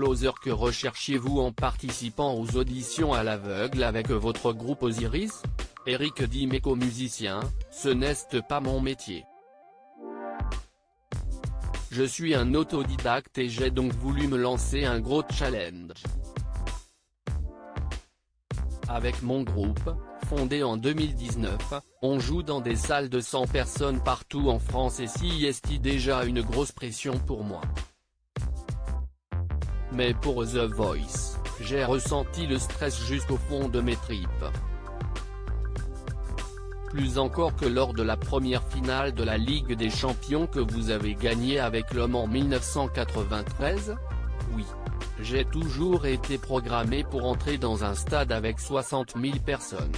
Closer. Que recherchiez-vous en participant aux auditions à l'aveugle avec votre groupe Osiris? Eric Dimeco, musicien, ce n'est pas mon métier. Je suis un autodidacte et j'ai donc voulu me lancer un gros challenge. Avec mon groupe, fondé en 2019, on joue dans des salles de 100 personnes partout en France et c'est déjà une grosse pression pour moi. Mais pour The Voice, j'ai ressenti le stress jusqu'au fond de mes tripes. Plus encore que lors de la première finale de la Ligue des Champions que vous avez gagnée avec l'Homme en 1993. Oui. J'ai toujours été programmé pour entrer dans un stade avec 60 000 personnes.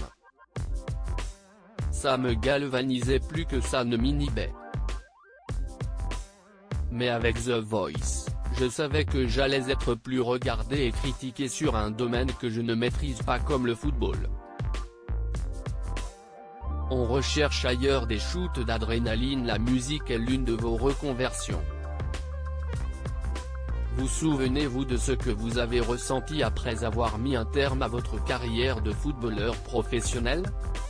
Ça me galvanisait plus que ça ne m'inhibait. Mais avec The Voice, je savais que j'allais être plus regardé et critiqué sur un domaine que je ne maîtrise pas comme le football. On recherche ailleurs des shoots d'adrénaline. La musique est l'une de vos reconversions. Vous souvenez-vous de ce que vous avez ressenti après avoir mis un terme à votre carrière de footballeur professionnel?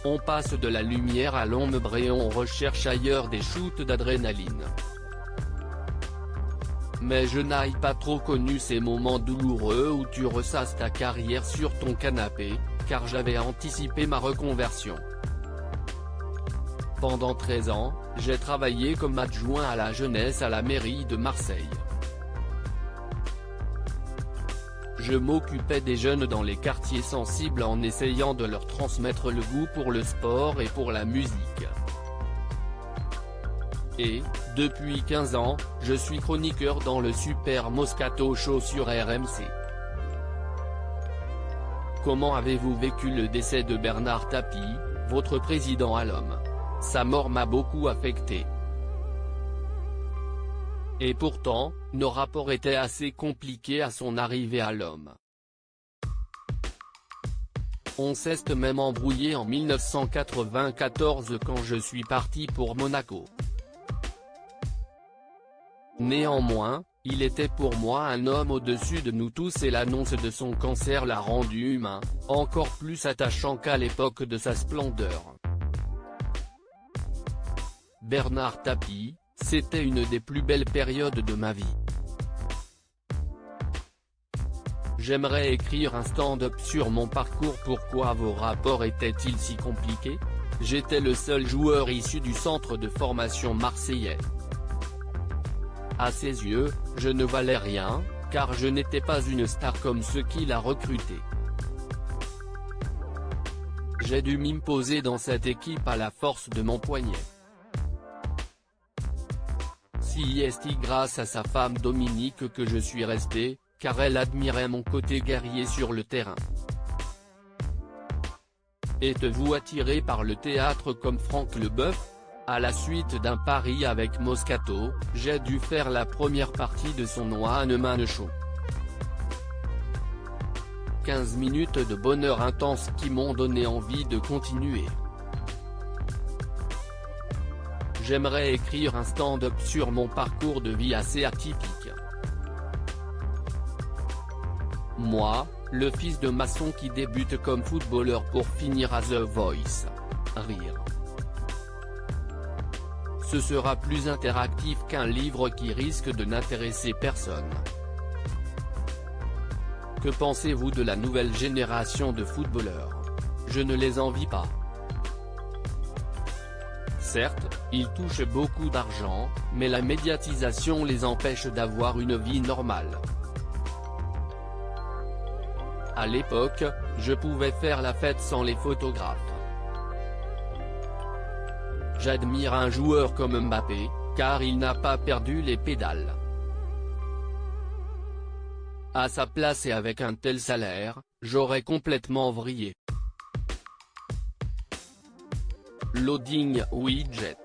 On passe de la lumière à l'ombre et on recherche ailleurs des shoots d'adrénaline. Mais je n'ai pas trop connu ces moments douloureux où tu ressasses ta carrière sur ton canapé, car j'avais anticipé ma reconversion. Pendant 13 ans, j'ai travaillé comme adjoint à la jeunesse à la mairie de Marseille. Je m'occupais des jeunes dans les quartiers sensibles en essayant de leur transmettre le goût pour le sport et pour la musique. Et, depuis 15 ans, je suis chroniqueur dans le Super Moscato Show sur RMC. Comment avez-vous vécu le décès de Bernard Tapie, votre président à l'Homme? Sa mort m'a beaucoup affecté. Et pourtant, nos rapports étaient assez compliqués à son arrivée à l'Homme. On s'est même embrouillé en 1994 quand je suis parti pour Monaco. Néanmoins, il était pour moi un homme au-dessus de nous tous et l'annonce de son cancer l'a rendu humain, encore plus attachant qu'à l'époque de sa splendeur. Bernard Tapie, c'était une des plus belles périodes de ma vie. J'aimerais écrire un stand-up sur mon parcours. Pourquoi vos rapports étaient-ils si compliqués? J'étais le seul joueur issu du centre de formation marseillais. À ses yeux, je ne valais rien, car je n'étais pas une star comme ceux qu'il a recrutés. J'ai dû m'imposer dans cette équipe à la force de mon poignet. C'est grâce à sa femme Dominique que je suis resté, car elle admirait mon côté guerrier sur le terrain. Êtes-vous attiré par le théâtre comme Franck Leboeuf? À la suite d'un pari avec Moscato, j'ai dû faire la première partie de son One Man Show. 15 minutes de bonheur intense qui m'ont donné envie de continuer. J'aimerais écrire un stand-up sur mon parcours de vie assez atypique. Moi, le fils de maçon qui débute comme footballeur pour finir à The Voice. Rire. Ce sera plus interactif qu'un livre qui risque de n'intéresser personne. Que pensez-vous de la nouvelle génération de footballeurs? Je ne les envie pas. Certes, ils touchent beaucoup d'argent, mais la médiatisation les empêche d'avoir une vie normale. À l'époque, je pouvais faire la fête sans les photographes. J'admire un joueur comme Mbappé, car il n'a pas perdu les pédales. À sa place et avec un tel salaire, j'aurais complètement vrillé. Loading widget.